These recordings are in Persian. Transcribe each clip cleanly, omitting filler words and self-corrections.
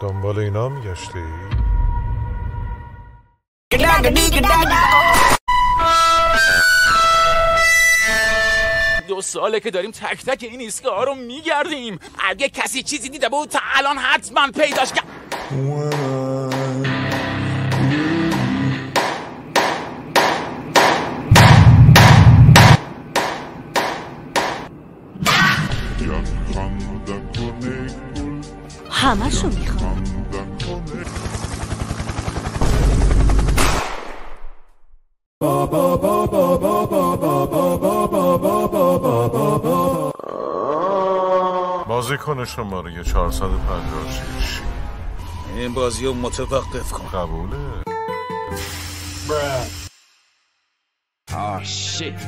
دنبال اینا میگشتی؟ 2 ساله که داریم تک تک این ایستگاه ها رو میگردیم. اگه کسی چیزی دیده بود تا الان حتما پیداش کرد. همشو میخوام. بازیکن شماره 456. این بازی رو متوقف کن. قبوله. Ah shit.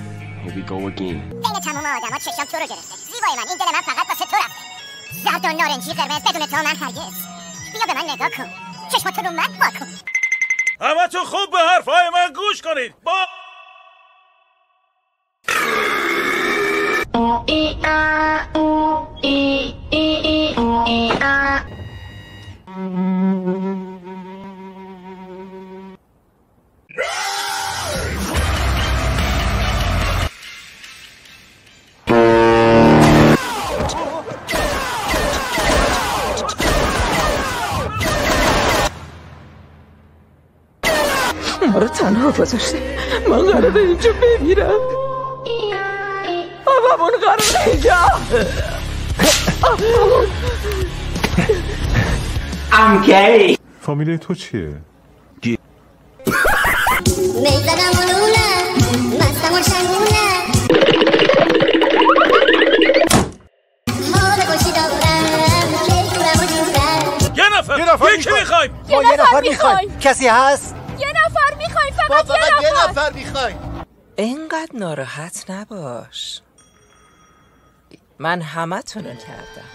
Here we go again. بین تمام آدما چشام تو رو گرفته. زیبای من، این دل من فقط واسه تو رفته. زرد و نارنجی قرمز بدون تو من هرگز. بیا به من نگاه کن. چشماتو رو من وا کن. همتون خوب به حرفای من گوش کنید. ما رو تنها گذاشته. من قراره اینجا بمیرم. هممون قراره اینجا. I'm gay. فامیلی تو چیه؟ میزدم و لونه مستم و شنگونه حال خوشی دارم که دورم و جورم. یه نفر یکی میخوایم. یه نفر میخوایم. کسی هست؟ یه نفر میخوایم. فقط یه نفر میخوایم. اینقدر ناراحت نباش. من همه تونو کردم.